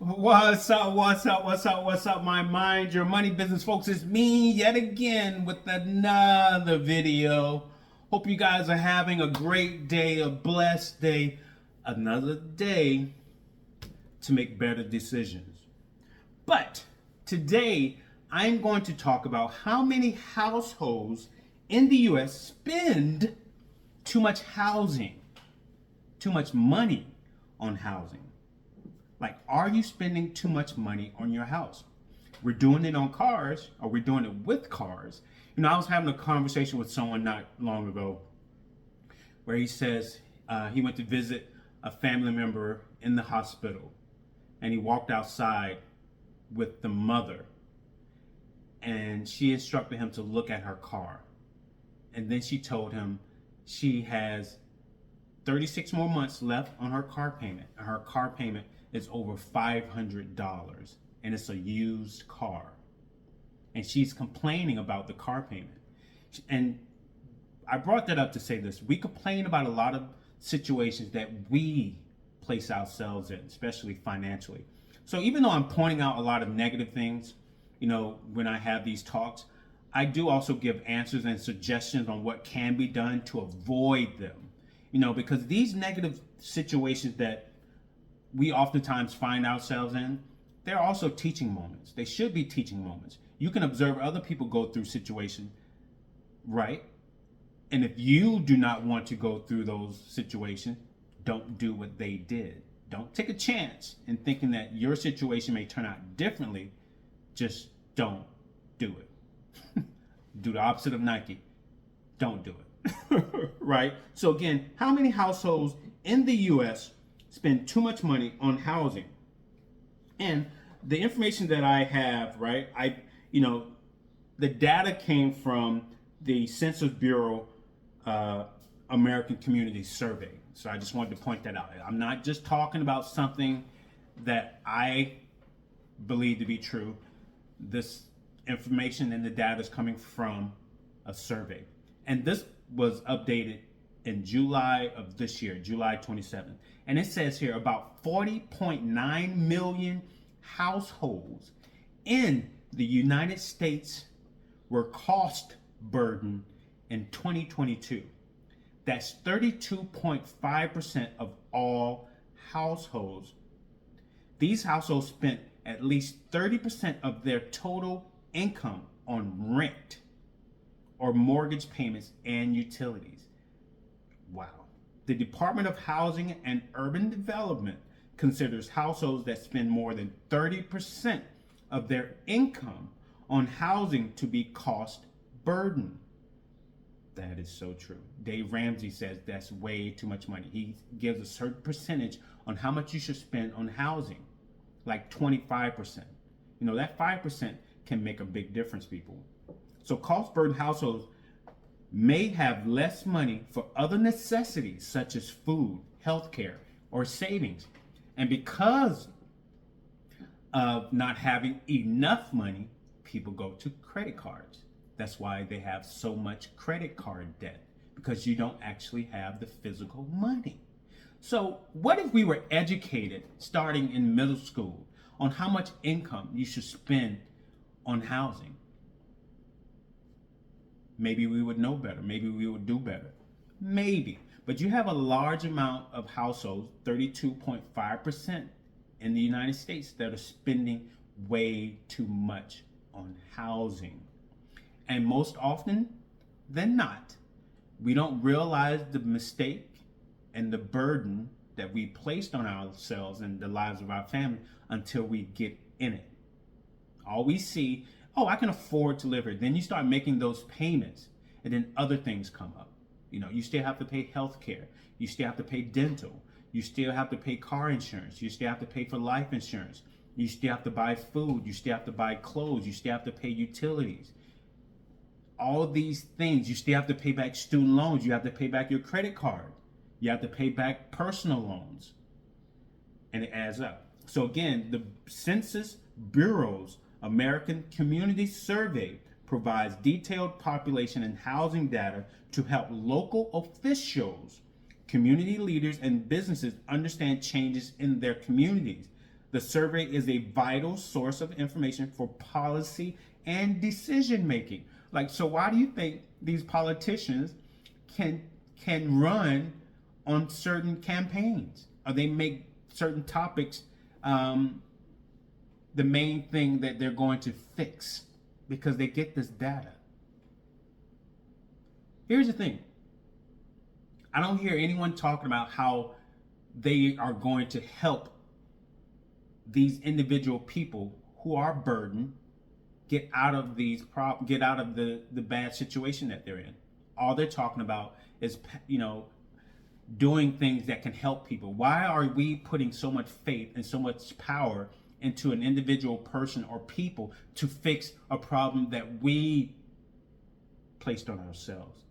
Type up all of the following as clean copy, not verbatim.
What's up? What's up, my mind, your money business folks? It's me yet again with another video. Hope you guys are having a great day, a blessed day, another day to make better decisions. But today, I'm going to talk about how many households in the US spend too much housing, too much money on housing. Like, are you spending too much money on your house? We're doing it on cars, or we're doing it with cars. I was having a conversation with someone not long ago where he says he went to visit a family member in the hospital, and he walked outside with the mother, and she instructed him to look at her car. And then she told him she has 36 more months left on her car payment. Her car payment is over $500, and it's a used car. And she's complaining about the car payment. And I brought that up to say this. We complain about a lot of situations that we place ourselves in, especially financially. So even though I'm pointing out a lot of negative things, when I have these talks, I do also give answers and suggestions on what can be done to avoid them. Because these negative situations that we oftentimes find ourselves in, they're also teaching moments. They should be teaching moments. You can observe other people go through situations, right? And if you do not want to go through those situations, don't do what they did. Don't take a chance in thinking that your situation may turn out differently. Just don't do it. Do the opposite of Nike. Don't do it. Right? So again, how many households in the US spend too much money on housing? And the information that I have, right, the data came from the Census Bureau American Community Survey. So I just wanted to point that out. I'm not just talking about something that I believe to be true. This information and the data is coming from a survey. And this was updated in July of this year, July 27th. And it says here about 40.9 million households in the United States were cost burdened in 2022. That's 32.5% of all households. These households spent at least 30% of their total income on rent or mortgage payments and utilities. Wow. The Department of Housing and Urban Development considers households that spend more than 30% of their income on housing to be cost burdened. That is so true. Dave Ramsey says that's way too much money. He gives a certain percentage on how much you should spend on housing, like 25%. That 5% can make a big difference, people. So cost burdened households may have less money for other necessities such as food, healthcare, or savings. And because of not having enough money, people go to credit cards. That's why they have so much credit card debt, because you don't actually have the physical money. So what if we were educated starting in middle school on how much income you should spend on housing? Maybe we would know better. Maybe we would do better. Maybe. But you have a large amount of households, 32.5% in the United States, that are spending way too much on housing. And most often than not, we don't realize the mistake and the burden that we placed on ourselves and the lives of our family until we get in it. All we see, oh, I can afford to live here. Then you start making those payments, and then other things come up. You still have to pay health care. You still have to pay dental. You still have to pay car insurance. You still have to pay for life insurance. You still have to buy food. You still have to buy clothes. You still have to pay utilities. All these things, you still have to pay back student loans. You have to pay back your credit card. You have to pay back personal loans. And it adds up. So again, the Census Bureau's American Community Survey provides detailed population and housing data to help local officials, community leaders, and businesses understand changes in their communities. The survey is a vital source of information for policy and decision making. Like, so why do you think these politicians can run on certain campaigns, or they make certain topics the main thing that they're going to fix? Because they get this data. Here's the thing. I don't hear anyone talking about how they are going to help these individual people who are burdened get out of the bad situation that they're in. All they're talking about is, doing things that can help people. Why are we putting so much faith and so much power into an individual person or people to fix a problem that we placed on ourselves?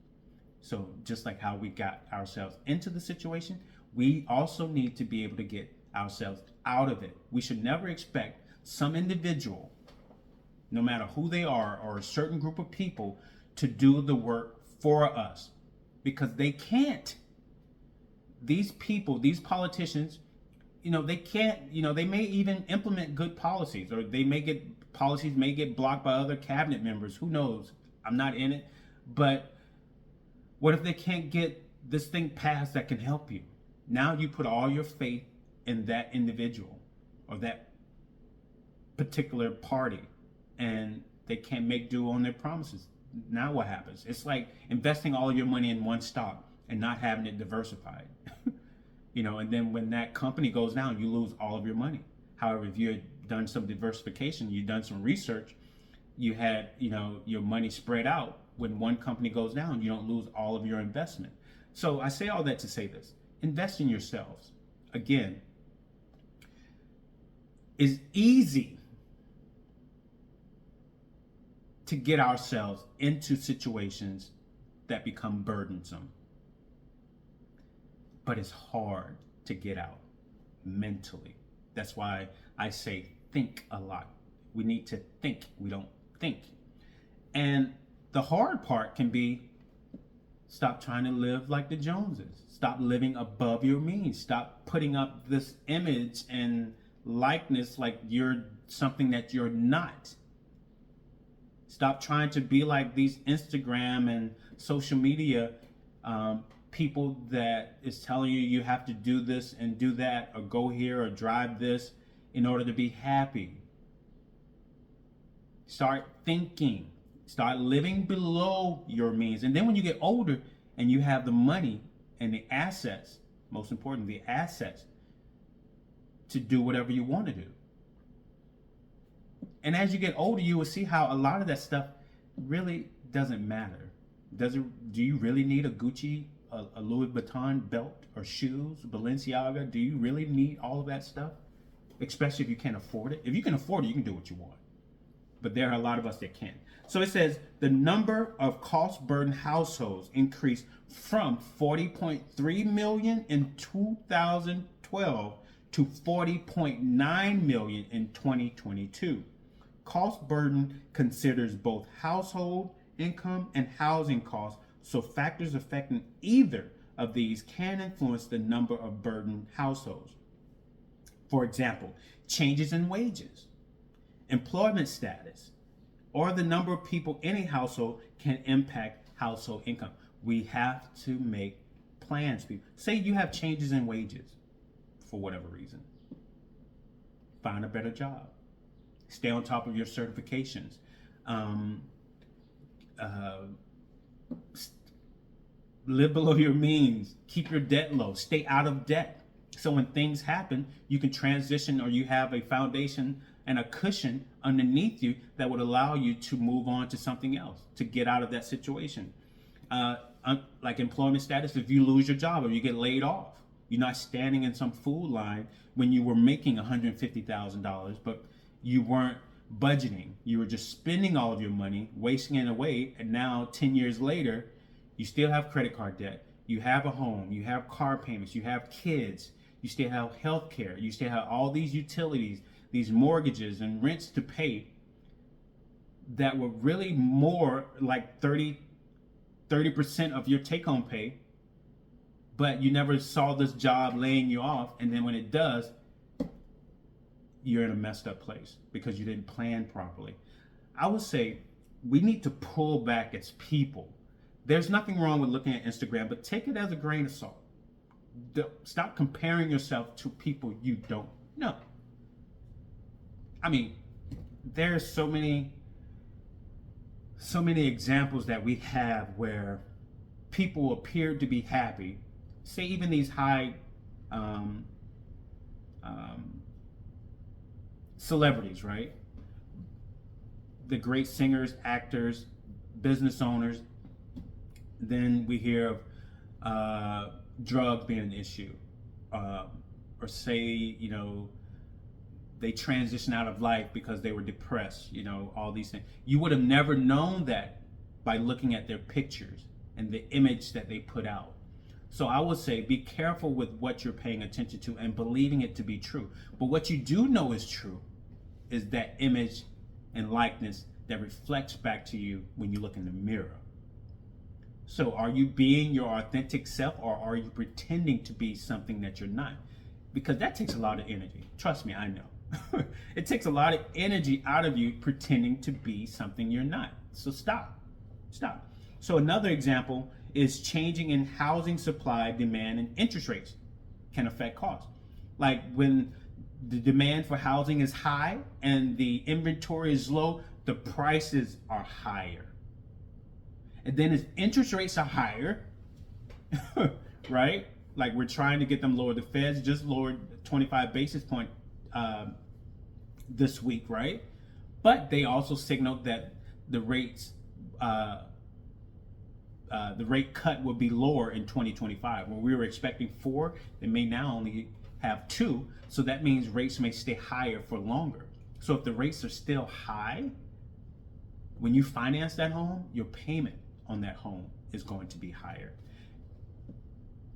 So just like how we got ourselves into the situation, we also need to be able to get ourselves out of it. We should never expect some individual, no matter who they are, or a certain group of people, to do the work for us, because they can't. These people, these politicians, they can't, they may even implement good policies, or policies may get blocked by other cabinet members. Who knows? I'm not in it. But what if they can't get this thing passed that can help you? Now you put all your faith in that individual or that particular party, and they can't make do on their promises. Now what happens? It's like investing all of your money in one stock and not having it diversified. And then when that company goes down, you lose all of your money. However, if you had done some diversification, you've done some research, you had, your money spread out, when one company goes down, you don't lose all of your investment. So I say all that to say this: invest in yourselves. Again, it's easy to get ourselves into situations that become burdensome, but it's hard to get out mentally. That's why I say think a lot. We need to think. We don't think. And the hard part can be, stop trying to live like the Joneses. Stop living above your means. Stop putting up this image and likeness like you're something that you're not. Stop trying to be like these Instagram and social media people that is telling you have to do this and do that, or go here or drive this in order to be happy. Start thinking. Start living below your means. And then when you get older and you have the money and the assets, most important, the assets, to do whatever you want to do. And as you get older, you will see how a lot of that stuff really doesn't matter. Do you really need a Gucci, a Louis Vuitton belt, or shoes, Balenciaga? Do you really need all of that stuff? Especially if you can't afford it. If you can afford it, you can do what you want. But there are a lot of us that can't. So it says the number of cost-burdened households increased from 40.3 million in 2012 to 40.9 million in 2022. Cost burden considers both household income and housing costs, so factors affecting either of these can influence the number of burdened households. For example, changes in wages, employment status, or the number of people in a household can impact household income. We have to make plans. Say you have changes in wages for whatever reason. Find a better job. Stay on top of your certifications. Live below your means. Keep your debt low. Stay out of debt. So when things happen, you can transition, or you have a foundation and a cushion underneath you that would allow you to move on to something else, to get out of that situation. Like employment status, if you lose your job or you get laid off, you're not standing in some food line when you were making $150,000, but you weren't budgeting. You were just spending all of your money, wasting it away, and now 10 years later, you still have credit card debt, you have a home, you have car payments, you have kids, you still have health care, you still have all these utilities, these mortgages and rents to pay that were really more like 30% of your take-home pay, but you never saw this job laying you off, and then when it does, you're in a messed up place because you didn't plan properly. I would say we need to pull back as people. There's nothing wrong with looking at Instagram, but take it as a grain of salt. Stop comparing yourself to people you don't know. I mean, there's so many examples that we have where people appear to be happy. Say even these high celebrities, right? The great singers, actors, business owners. Then we hear of drugs being an issue, or say, they transition out of life because they were depressed, all these things. You would have never known that by looking at their pictures and the image that they put out. So I would say be careful with what you're paying attention to and believing it to be true. But what you do know is true is that image and likeness that reflects back to you when you look in the mirror. So are you being your authentic self, or are you pretending to be something that you're not? Because that takes a lot of energy. Trust me, I know. It takes a lot of energy out of you pretending to be something you're not. So stop. So another example is changing in housing supply, demand, and interest rates can affect costs. Like when the demand for housing is high and the inventory is low, the prices are higher. And then as interest rates are higher, right? Like we're trying to get them lower. The Feds just lowered 25 basis point this week, right? But they also signaled that the rates, the rate cut will be lower in 2025. When we were expecting 4, they may now only have 2. So that means rates may stay higher for longer. So if the rates are still high, when you finance that home, your payment on that home is going to be higher.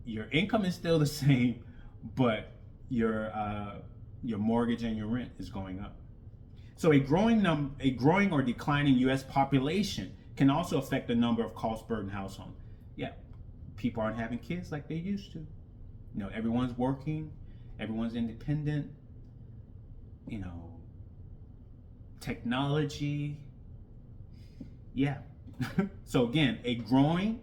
Your income is still the same, but your mortgage and your rent is going up. So a growing or declining U.S. population can also affect the number of cost-burdened households. Yeah, people aren't having kids like they used to. Everyone's working, everyone's independent. Technology. Yeah. So again, a growing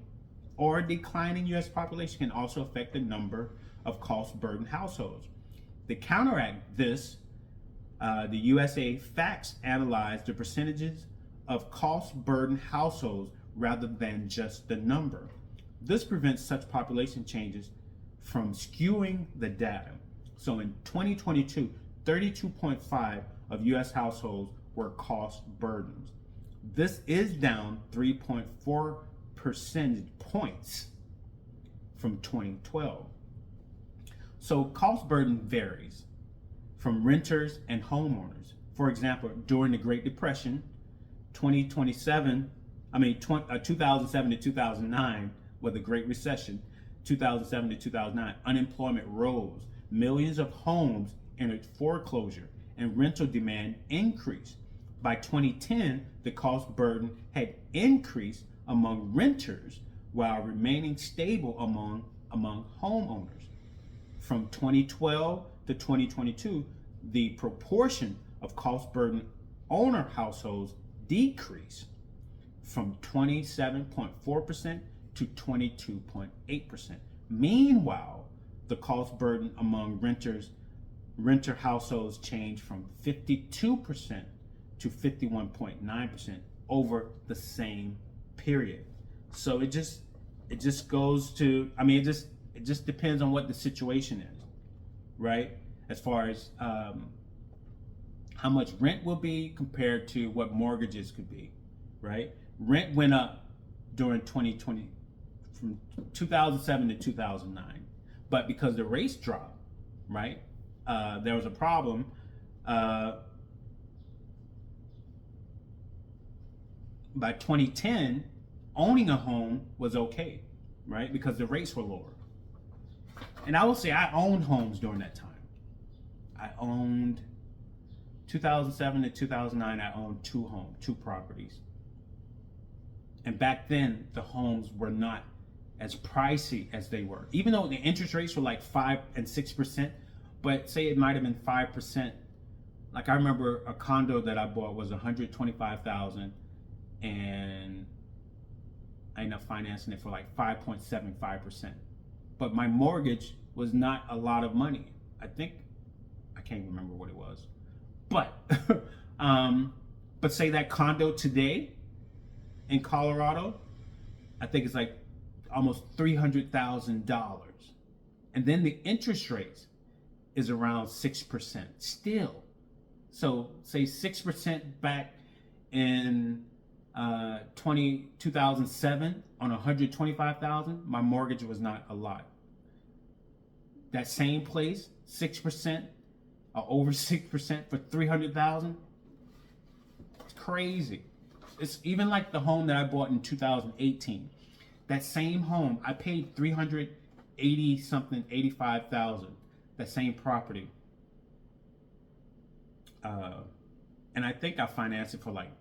or declining U.S. population can also affect the number of cost-burdened households. To counteract this, the USA Facts analyzed the percentages of cost-burdened households rather than just the number. This prevents such population changes from skewing the data. So in 2022, 32.5% of U.S. households were cost-burdened. This is down 3.4 percentage points from 2012. So cost burden varies from renters and homeowners. For example, during the Great Depression, 2007 to 2009, with the Great Recession, 2007 to 2009, unemployment rose. Millions of homes entered foreclosure and rental demand increased. By 2010, the cost burden had increased among renters while remaining stable among homeowners. From 2012 to 2022, the proportion of cost burden owner households decreased from 27.4% to 22.8%. Meanwhile, the cost burden among renter households changed from 52% to 51.9% over the same period. So it just goes to, it just depends on what the situation is, right? As far as how much rent will be compared to what mortgages could be, right? Rent went up during 2020 from 2007 to 2009, but because the rates dropped, right? There was a problem. By 2010, owning a home was okay, right? Because the rates were lower. And I will say I owned homes during that time. I owned 2007 to 2009, I owned 2 properties. And back then, the homes were not as pricey as they were. Even though the interest rates were like 5 and 6%, but say it might have been 5% Like I remember a condo that I bought was 125,000, and I ended up financing it for like 5.75%. But my mortgage was not a lot of money. I think I can't remember what it was. But um, but say that condo today in Colorado, I think it's like almost $300,000. And then the interest rate is around 6% still. So say 6% back in 2007 on 125,000, my mortgage was not a lot. That same place, 6%, or over 6% for 300,000. It's crazy. It's even like the home that I bought in 2018. That same home, I paid 380 something, 85,000. That same property. And I think I financed it for like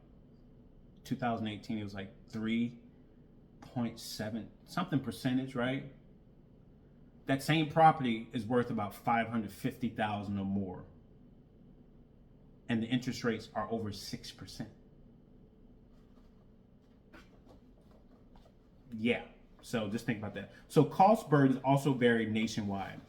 2018. It was like 3.7 something percentage, right? That same property is worth about 550,000 or more, and the interest rates are over 6%. Yeah, so just think about that. So cost burdens also vary nationwide.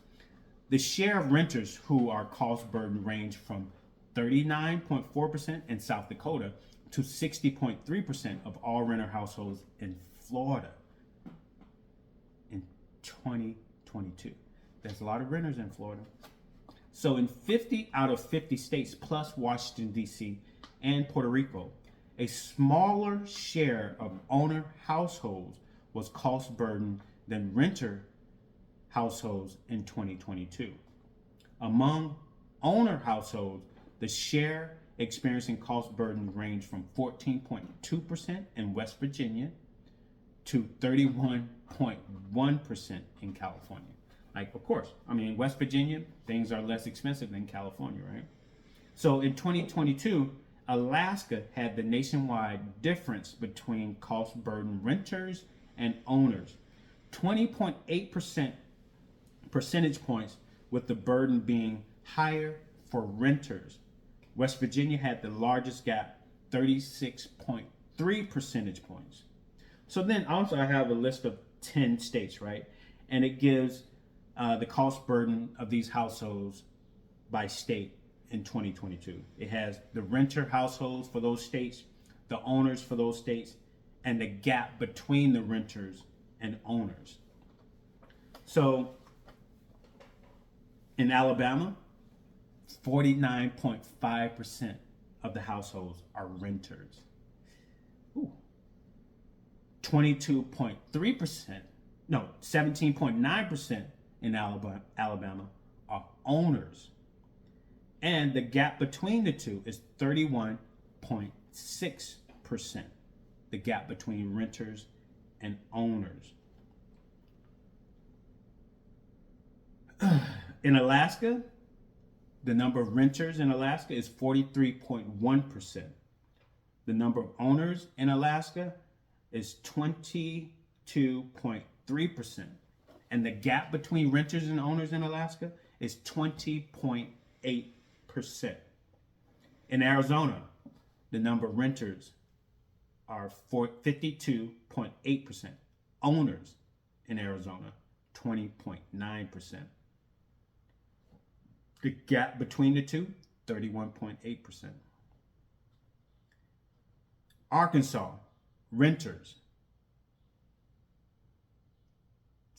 The share of renters who are cost burdened range from 39.4% in South Dakota to 60.3% of all renter households in Florida in 2022. There's a lot of renters in Florida. So in 50 out of 50 states plus Washington, D.C. and Puerto Rico, a smaller share of owner households was cost burdened than renter households in 2022. Among owner households, the share experiencing cost burden ranged from 14.2% in West Virginia to 31.1% in California. Like, of course, I mean, in West Virginia, things are less expensive than California, right? So in 2022, Alaska had the nationwide difference between cost burden renters and owners, 20.8% percentage points, with the burden being higher for renters. West Virginia had the largest gap, 36.3 percentage points. So then also I have a list of 10 states, right? And it gives the cost burden of these households by state in 2022. It has the renter households for those states, the owners for those states, and the gap between the renters and owners. So in Alabama, 49.5% of the households are renters. 22.3%, no, 17.9% in Alabama are owners. And the gap between the two is 31.6%, the gap between renters and owners. In Alaska, the number of renters in Alaska is 43.1%. The number of owners in Alaska is 22.3%. And the gap between renters and owners in Alaska is 20.8%. In Arizona, the number of renters are 52.8%. Owners in Arizona, 20.9%. The gap between the two, 31.8%. Arkansas, renters,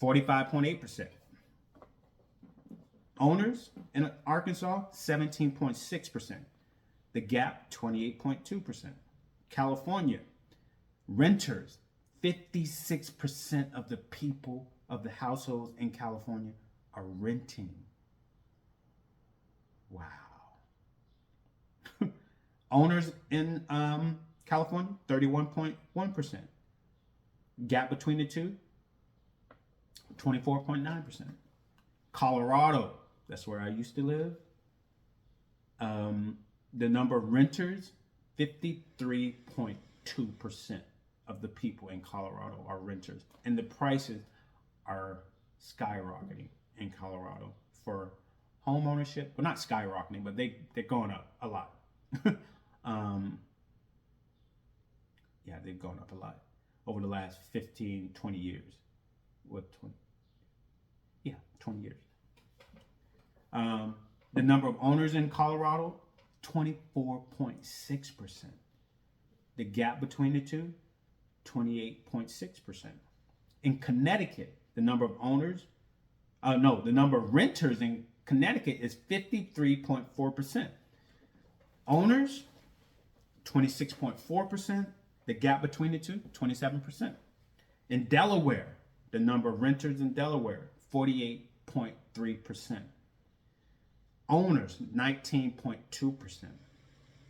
45.8%. Owners in Arkansas, 17.6%. The gap, 28.2%. California, renters, 56% of the people of the households in California are renting. Wow. Owners in California, 31.1%. Gap between the two, 24.9%. Colorado, that's where I used to live. The number of renters, 53.2% of the people in Colorado are renters. And the prices are skyrocketing in Colorado for home ownership, well, not skyrocketing, but they're going up a lot. um, yeah, they've gone up a lot over the last 15, 20 years. What, 20? Yeah, 20 years. The number of owners in Colorado, 24.6%. The gap between the two, 28.6%. In Connecticut, the number of owners, the number of renters in Connecticut is 53.4%. Owners, 26.4%. The gap between the two, 27%. In Delaware, the number of renters in Delaware, 48.3%. Owners, 19.2%.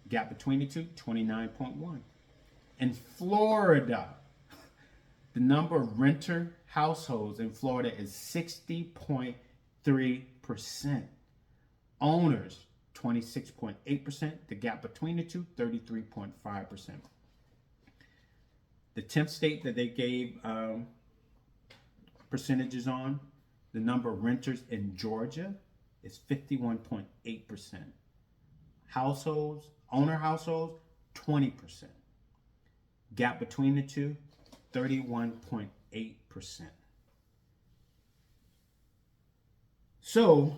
Gap between the two, 29.1%. In Florida, the number of renter households in Florida is 60.3%. Owners, 26.8%. The gap between the two, 33.5%. The 10th state that they gave percentages on, the number of renters in Georgia is 51.8%. Households, owner households, 20%. Gap between the two, 31.8%. So,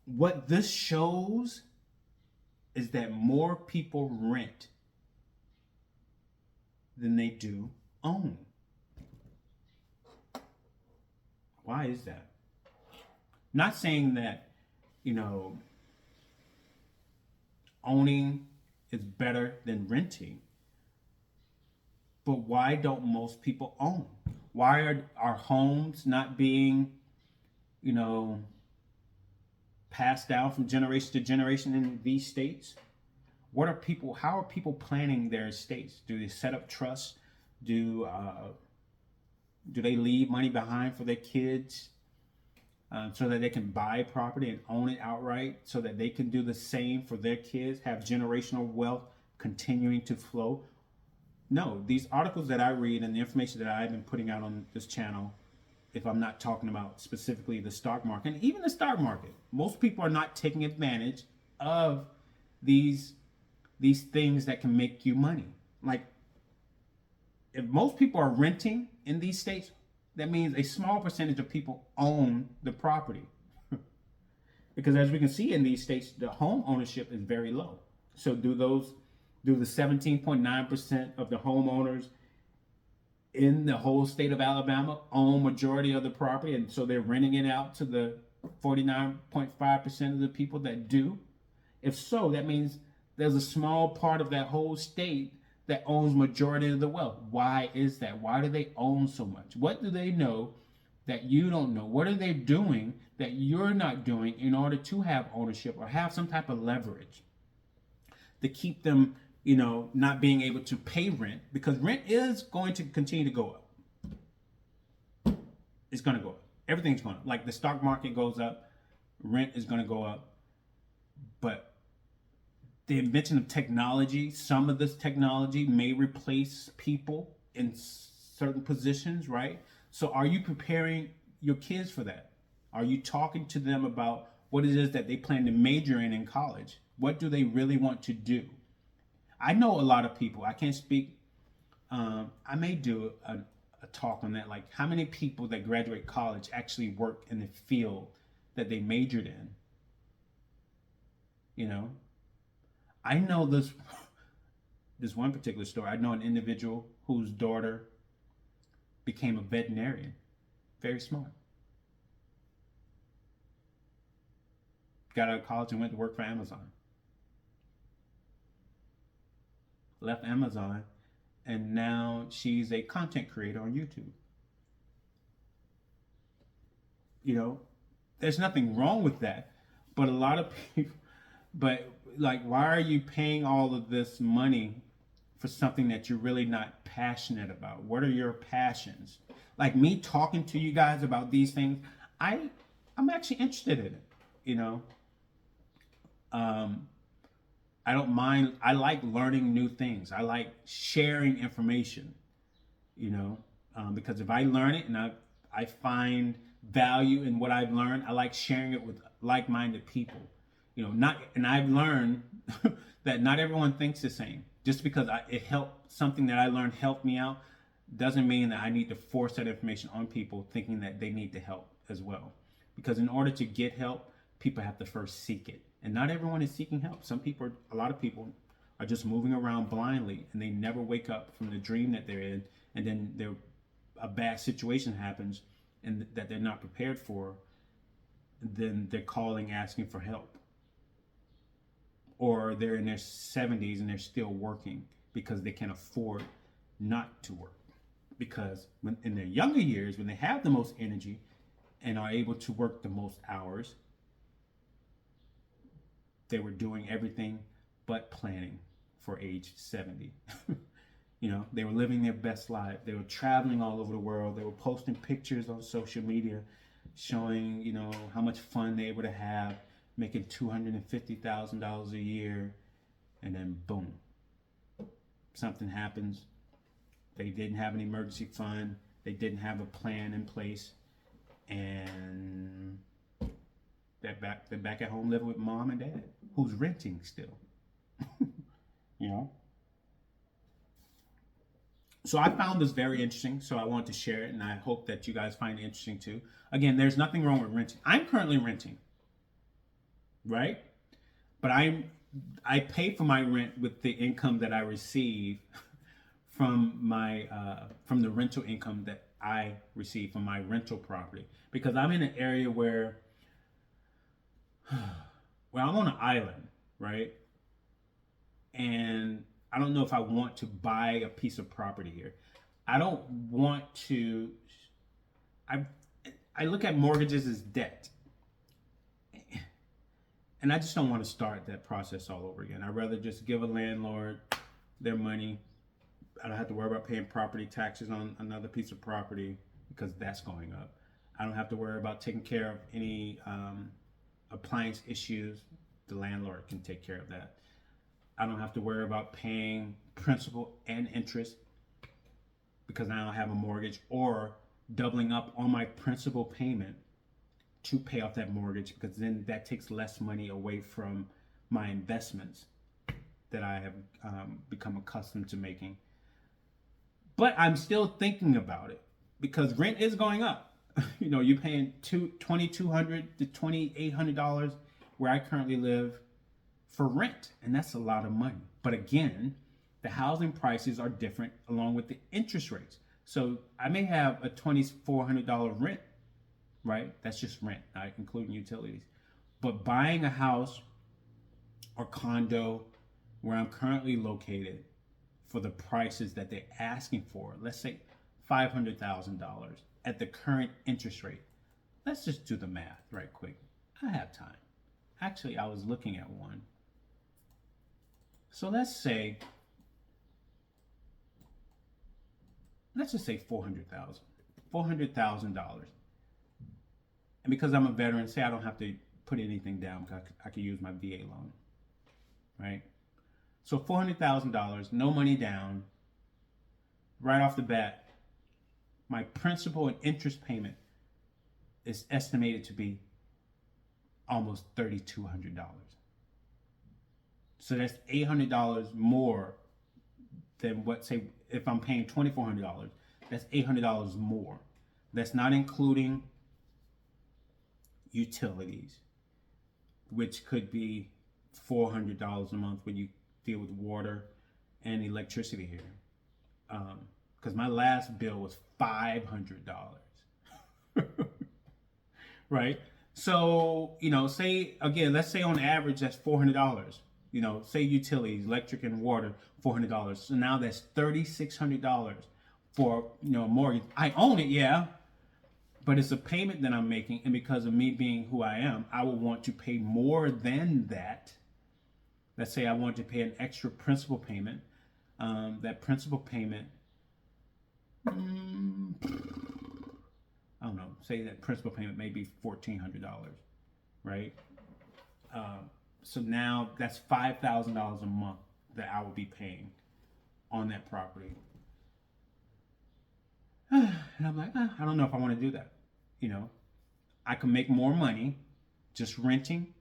what this shows is that more people rent than they do own. Why is that? Not saying that, owning is better than renting, but why don't most people own? Why are our homes not being, passed down from generation to generation in these states? How are people planning their estates? Do they set up trusts? Do they leave money behind for their kids so that they can buy property and own it outright, so that they can do the same for their kids, have generational wealth continuing to flow? No, these articles that I read and the information that I've been putting out on this channel, if I'm not talking about specifically the stock market, and even the stock market, most people are not taking advantage of these things that can make you money. Like, if most people are renting in these states, that means a small percentage of people own the property. Because as we can see in these states, the home ownership is very low. So do the 17.9% of the homeowners in the whole state of Alabama own majority of the property, and so they're renting it out to the 49.5% of the people that do? If so, that means there's a small part of that whole state that owns majority of the wealth. Why is that? Why do they own so much? What do they know that you don't know? What are they doing that you're not doing in order to have ownership or have some type of leverage to keep them, not being able to pay rent? Because rent is going to continue to go up. It's going to go up. Everything's going up. Like the stock market goes up, rent is going to go up. But the invention of technology, some of this technology may replace people in certain positions, right? So are you preparing your kids for that? Are you talking to them about what it is that they plan to major in college? What do they really want to do? I know a lot of people, I can't speak, I may do a talk on that, like how many people that graduate college actually work in the field that they majored in. I know this one particular story. I know an individual whose daughter became a veterinarian. Very smart. Got out of college and went to work for Amazon. Left Amazon, and now she's a content creator on YouTube. There's nothing wrong with that, but a lot of people, why are you paying all of this money for something that you're really not passionate about? What are your passions? Like me talking to you guys about these things, I'm actually interested in it, I don't mind. I like learning new things. I like sharing information, because if I learn it and I find value in what I've learned, I like sharing it with like-minded people. And I've learned that not everyone thinks the same. Just because it helped, something that I learned helped me out, doesn't mean that I need to force that information on people thinking that they need the help as well. Because in order to get help, people have to first seek it. And not everyone is seeking help. A lot of people are just moving around blindly, and they never wake up from the dream that they're in, and then a bad situation happens and that they're not prepared for, then they're calling asking for help. Or they're in their 70s and they're still working because they can afford not to work. Because in their younger years, when they have the most energy and are able to work the most hours, they were doing everything but planning for age 70. They were living their best life. They were traveling all over the world. They were posting pictures on social media showing, how much fun they were to have, making $250,000 a year. And then boom, something happens. They didn't have an emergency fund. They didn't have a plan in place. And they're back at home living with mom and dad, who's renting still. So I found this very interesting, so I wanted to share it, and I hope that you guys find it interesting too. Again, there's nothing wrong with renting. I'm currently renting, right? But I pay for my rent with the income that I receive from the rental income that I receive from my rental property, because I'm in an area where I'm on an island, right? And I don't know if I want to buy a piece of property here. I don't want to. I look at mortgages as debt, and I just don't want to start that process all over again. I'd rather just give a landlord their money. I don't have to worry about paying property taxes on another piece of property because that's going up. I don't have to worry about taking care of any appliance issues. The landlord can take care of that. I don't have to worry about paying principal and interest because I don't have a mortgage, or doubling up on my principal payment to pay off that mortgage, because then that takes less money away from my investments that I have become accustomed to making. But I'm still thinking about it because rent is going up. You're paying $2,200 to $2,800 where I currently live for rent, and that's a lot of money. But again, the housing prices are different along with the interest rates. So I may have a $2,400 rent, right? That's just rent, not including utilities. But buying a house or condo where I'm currently located for the prices that they're asking for, let's say $500,000 at the current interest rate. Let's just do the math right quick. I have time. Actually, I was looking at one. So let's just say $400,000. And because I'm a veteran, say I don't have to put anything down because I can use my VA loan, right? So $400,000, no money down, right off the bat, my principal and interest payment is estimated to be almost $3,200. So that's $800 more than what, say, if I'm paying $2,400, that's $800 more. That's not including utilities, which could be $400 a month when you deal with water and electricity here. Because my last bill was $500. Right? So, let's say on average that's $400. Say utilities, electric and water, $400. So now that's $3,600 for, a mortgage. I own it, yeah, but it's a payment that I'm making. And because of me being who I am, I will want to pay more than that. Let's say I want to pay an extra principal payment. That principal payment, I don't know, say that principal payment may be $1,400, right? So now that's $5,000 a month that I will be paying on that property. And I'm like, I don't know if I want to do that. I can make more money just renting,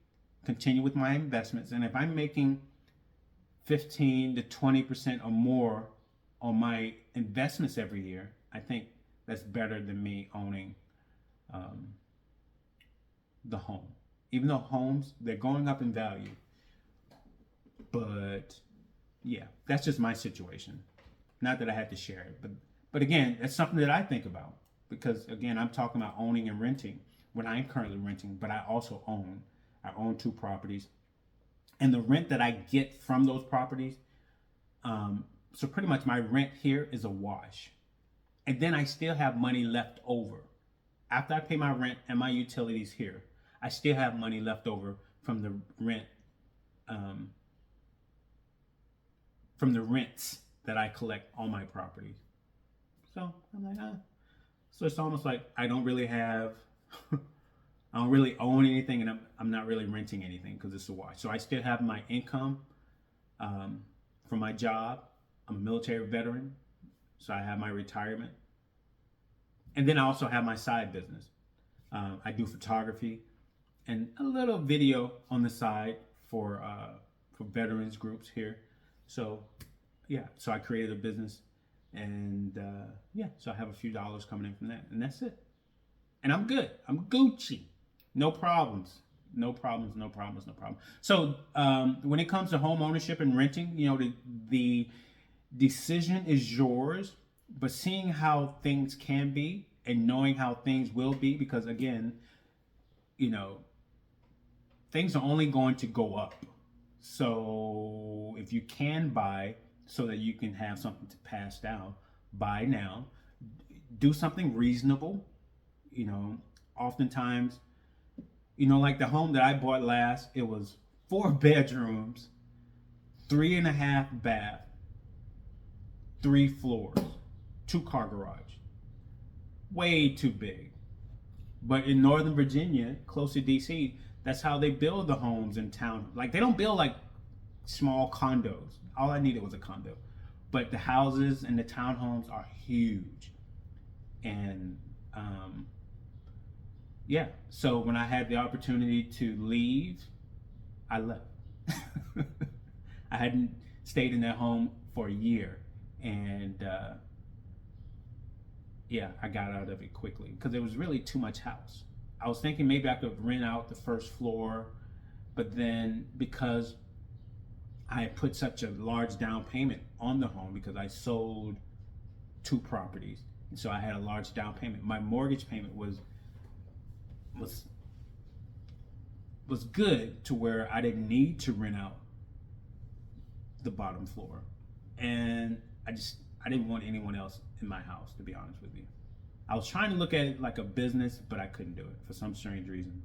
continue with my investments. And if I'm making 15 to 20% or more on my investments every year, I think that's better than me owning the home. Even though homes, they're going up in value. But yeah, that's just my situation. Not that I had to share it, but again, that's something that I think about, because again, I'm talking about owning and renting when I'm currently renting, but I also own. I own 2 properties, and the rent that I get from those properties, so pretty much my rent here is a wash, and then I still have money left over after I pay my rent and my utilities here. I still have money left over from the rent, from the rents that I collect on my properties. So I'm like, So it's almost like I don't really have, I don't really own anything, and I'm not really renting anything because it's a wash. So I still have my income from my job. I'm a military veteran, so I have my retirement. And then I also have my side business. I do photography and a little video on the side for veterans groups here. So yeah, so I created a business, and yeah, so I have a few dollars coming in from that, and that's it. And I'm good. I'm Gucci. No problems. No problems. No problems. No problem. So when it comes to home ownership and renting, you know, the decision is yours, but seeing how things can be and knowing how things will be, because again, you know, things are only going to go up. So if you can buy so that you can have something to pass down, buy now. Do something reasonable. You know, oftentimes, you know, like the home that I bought last, it was 4 bedrooms, 3.5 bath, 3 floors, 2-car garage. Way too big. But in Northern Virginia, close to DC, that's how they build the homes in town. Like, they don't build like small condos. All I needed was a condo. But the houses and the townhomes are huge. And yeah, so when I had the opportunity to leave, I left. I hadn't stayed in that home for a year, and yeah, I got out of it quickly because it was really too much house. I was thinking maybe I could rent out the first floor, but then because I had put such a large down payment on the home because I sold 2 properties, and so I had a large down payment. My mortgage payment was good to where I didn't need to rent out the bottom floor, and I didn't want anyone else in my house, to be honest with you. I was trying to look at it like a business, but I couldn't do it for some strange reason.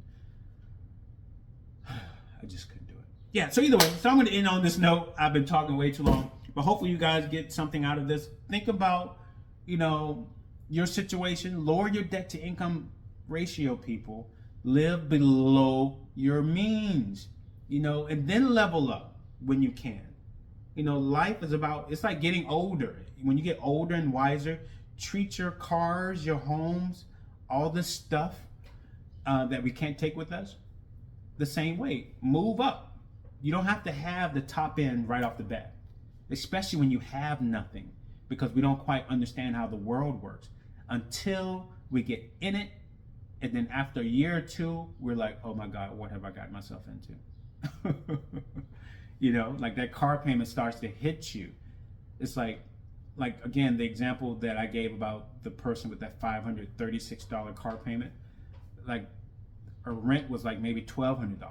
I just couldn't do it. Yeah, so either way, so I'm going to end on this note. I've been talking way too long, but hopefully you guys get something out of this. Think about, you know, your situation. Lower your debt to income ratio, people. Live below your means, you know, and then level up when you can. You know, life is about, it's like getting older. When you get older and wiser, treat your cars, your homes, all this stuff that we can't take with us the same way. Move up. You don't have to have the top end right off the bat, especially when you have nothing, because we don't quite understand how the world works until we get in it. And then after a year or two, we're like, oh my God, what have I gotten myself into? You know, like that car payment starts to hit you. It's like again, the example that I gave about the person with that $536 car payment, like her rent was like maybe $1,200.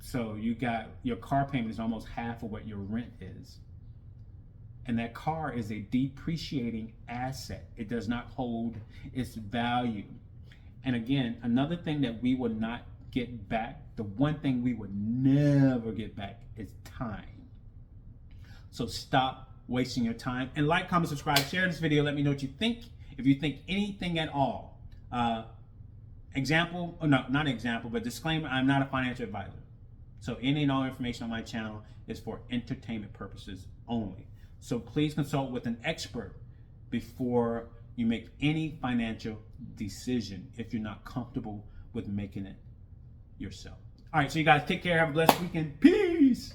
So you got, your car payment is almost half of what your rent is. And that car is a depreciating asset. It does not hold its value. And again, another thing that we will not get back, the one thing we would never get back, is time. So stop wasting your time. And like, comment, subscribe, share this video. Let me know what you think. If you think anything at all. Example, oh no, not example, but disclaimer, I'm not a financial advisor. So any and all information on my channel is for entertainment purposes only. So please consult with an expert before you make any financial decision if you're not comfortable with making it yourself. All right, so you guys take care. Have a blessed weekend. Peace.